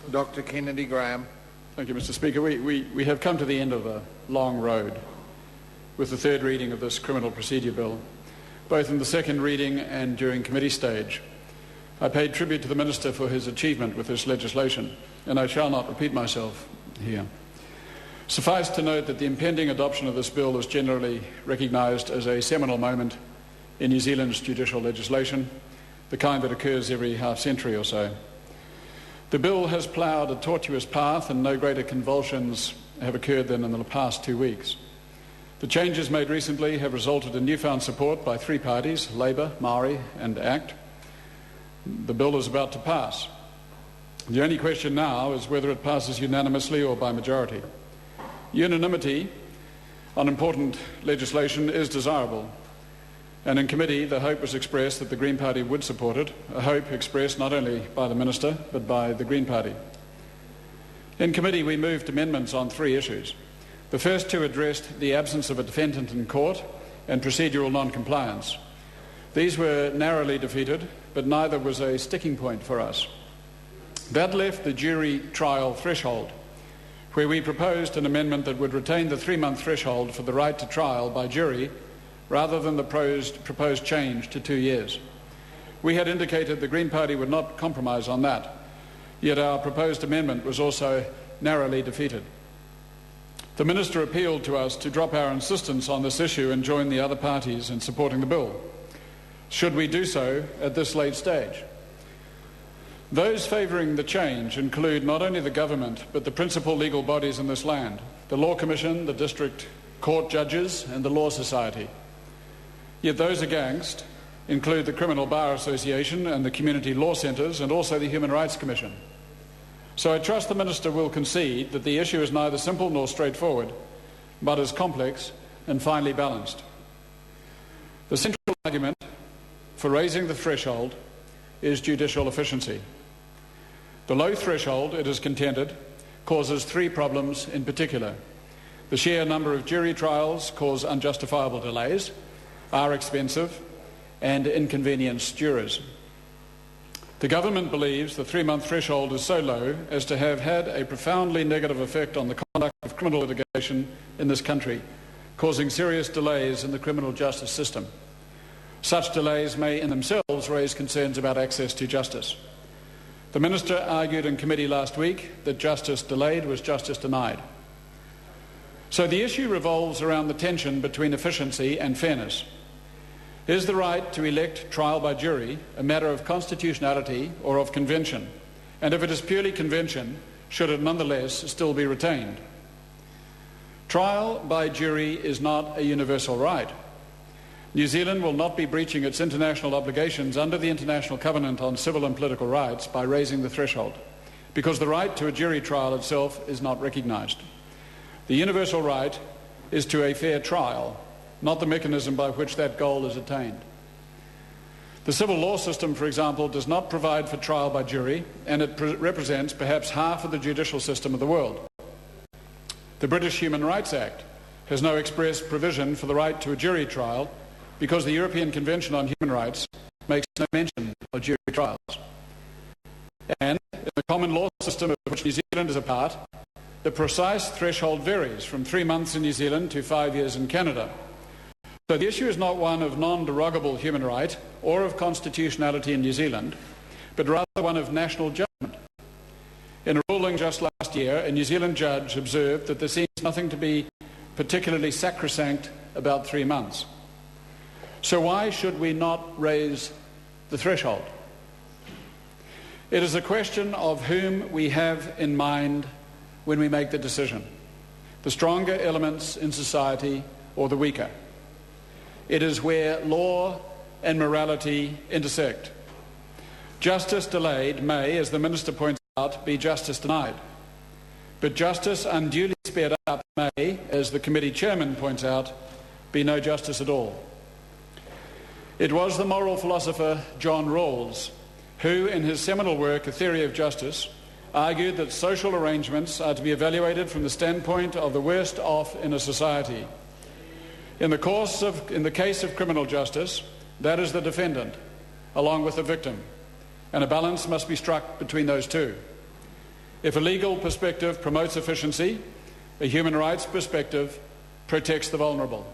Dr. Kennedy Graham. Thank you, Mr. Speaker. We have come to the end of a long road with the third reading of this criminal procedure bill, both in the second reading and during committee stage. I paid tribute to the Minister for his achievement with this legislation, and I shall not repeat myself here. Suffice to note that the impending adoption of this bill is generally recognised as a seminal moment in New Zealand's judicial legislation, the kind that occurs every half-century or so. The bill has ploughed a tortuous path, and no greater convulsions have occurred than in the past 2 weeks. The changes made recently have resulted in newfound support by three parties, Labour, Maori and ACT. The bill is about to pass. The only question now is whether it passes unanimously or by majority. Unanimity on important legislation is desirable, and in committee the hope was expressed that the Green Party would support it, a hope expressed not only by the Minister but by the Green Party. In committee we moved amendments on three issues. The first two addressed the absence of a defendant in court and procedural non-compliance. These were narrowly defeated, but neither was a sticking point for us. That left the jury trial threshold, where we proposed an amendment that would retain the 3-month threshold for the right to trial by jury rather than the proposed change to 2 years. We had indicated the Green Party would not compromise on that, yet our proposed amendment was also narrowly defeated. The Minister appealed to us to drop our insistence on this issue and join the other parties in supporting the bill. Should we do so at this late stage? Those favouring the change include not only the government but the principal legal bodies in this land, the Law Commission, the District Court judges and the Law Society. Yet those against include the Criminal Bar Association and the Community Law Centres and also the Human Rights Commission. So I trust the Minister will concede that the issue is neither simple nor straightforward, but is complex and finely balanced. The central argument for raising the threshold is judicial efficiency. The low threshold, it is contended, causes three problems in particular. The sheer number of jury trials cause unjustifiable delays, are expensive and inconvenience jurors. The government believes the 3-month threshold is so low as to have had a profoundly negative effect on the conduct of criminal litigation in this country, causing serious delays in the criminal justice system. Such delays may in themselves raise concerns about access to justice. The Minister argued in committee last week that justice delayed was justice denied. So the issue revolves around the tension between efficiency and fairness. Is the right to elect trial by jury a matter of constitutionality or of convention? And if it is purely convention, should it nonetheless still be retained? Trial by jury is not a universal right. New Zealand will not be breaching its international obligations under the International Covenant on Civil and Political Rights by raising the threshold, because the right to a jury trial itself is not recognised. The universal right is to a fair trial, not the mechanism by which that goal is attained. The civil law system, for example, does not provide for trial by jury, and it represents perhaps half of the judicial system of the world. The British Human Rights Act has no express provision for the right to a jury trial because the European Convention on Human Rights makes no mention of jury trials. And in the common law system of which New Zealand is a part, the precise threshold varies from 3 months in New Zealand to 5 years in Canada. So the issue is not one of non-derogable human right or of constitutionality in New Zealand, but rather one of national judgment. In a ruling just last year, a New Zealand judge observed that there seems nothing to be particularly sacrosanct about 3 months. So why should we not raise the threshold? It is a question of whom we have in mind when we make the decision, the stronger elements in society or the weaker. It is where law and morality intersect. Justice delayed may, as the Minister points out, be justice denied. But justice unduly sped up may, as the committee chairman points out, be no justice at all. It was the moral philosopher John Rawls who, in his seminal work, A Theory of Justice, argued that social arrangements are to be evaluated from the standpoint of the worst off in a society. In the case of criminal justice, that is the defendant, along with the victim, and a balance must be struck between those two. If a legal perspective promotes efficiency, a human rights perspective protects the vulnerable.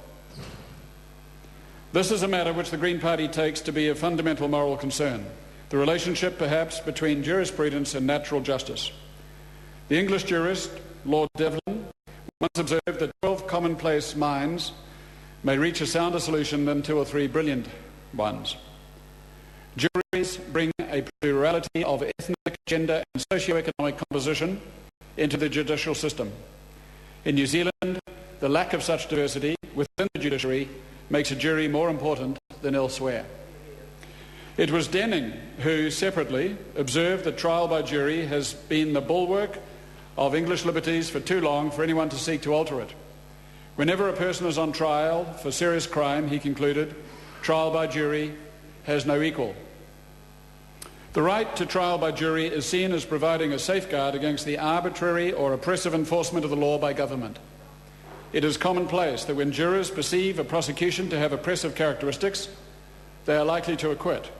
This is a matter which the Green Party takes to be a fundamental moral concern, the relationship perhaps between jurisprudence and natural justice. The English jurist Lord Devlin once observed that 12 commonplace minds may reach a sounder solution than 2 or 3 brilliant ones. Juries bring a plurality of ethnic, gender and socio-economic composition into the judicial system. In New Zealand, the lack of such diversity within the judiciary makes a jury more important than elsewhere. It was Denning who separately observed that trial by jury has been the bulwark of English liberties for too long for anyone to seek to alter it. Whenever a person is on trial for serious crime, he concluded, trial by jury has no equal. The right to trial by jury is seen as providing a safeguard against the arbitrary or oppressive enforcement of the law by government. It is commonplace that when jurors perceive a prosecution to have oppressive characteristics, they are likely to acquit.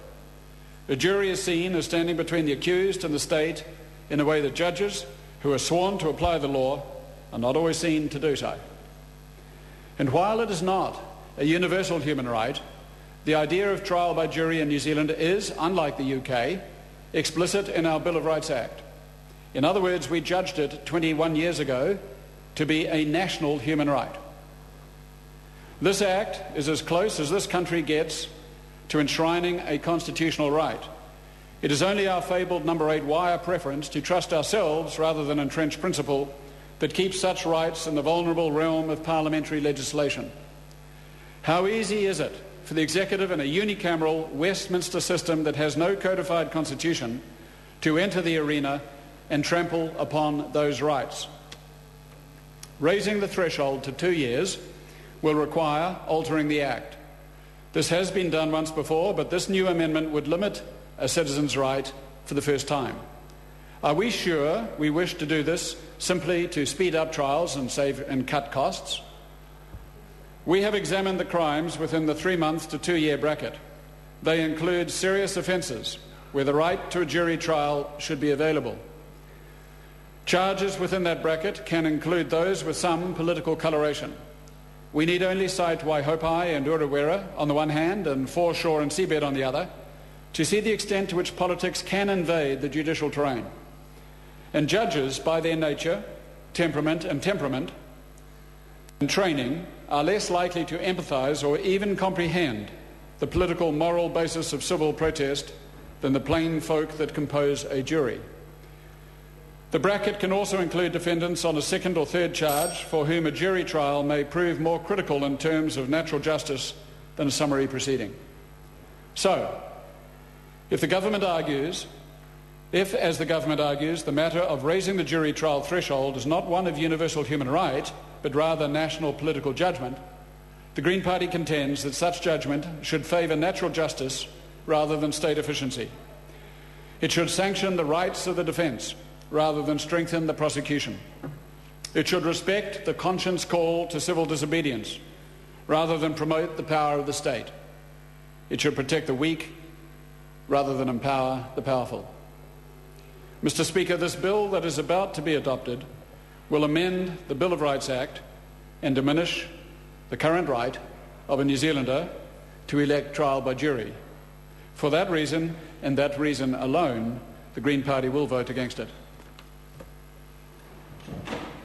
A jury is seen as standing between the accused and the state in a way that judges, who are sworn to apply the law, are not always seen to do so. And while it is not a universal human right, the idea of trial by jury in New Zealand is, unlike the UK, explicit in our Bill of Rights Act. In other words, we judged it 21 years ago to be a national human right. This act is as close as this country gets to enshrining a constitutional right. It is only our fabled number 8 wire preference to trust ourselves rather than entrench principle that keeps such rights in the vulnerable realm of parliamentary legislation. How easy is it for the executive in a unicameral Westminster system that has no codified constitution to enter the arena and trample upon those rights? Raising the threshold to 2 years will require altering the Act. This has been done once before, but this new amendment would limit a citizen's right for the first time. Are we sure we wish to do this simply to speed up trials and cut costs? We have examined the crimes within the 3-month to 2-year bracket. They include serious offences where the right to a jury trial should be available. Charges within that bracket can include those with some political coloration. We need only cite Waihopai and Urewera on the one hand and foreshore and seabed on the other to see the extent to which politics can invade the judicial terrain. And judges, by their nature, temperament and training, are less likely to empathise or even comprehend the political moral basis of civil protest than the plain folk that compose a jury. The bracket can also include defendants on a second or third charge for whom a jury trial may prove more critical in terms of natural justice than a summary proceeding. So, if, as the government argues, the matter of raising the jury trial threshold is not one of universal human right, but rather national political judgment, the Green Party contends that such judgment should favour natural justice rather than state efficiency. It should sanction the rights of the defence rather than strengthen the prosecution. It should respect the conscience call to civil disobedience rather than promote the power of the state. It should protect the weak rather than empower the powerful. Mr. Speaker, this bill that is about to be adopted will amend the Bill of Rights Act and diminish the current right of a New Zealander to elect trial by jury. For that reason, and that reason alone, the Green Party will vote against it.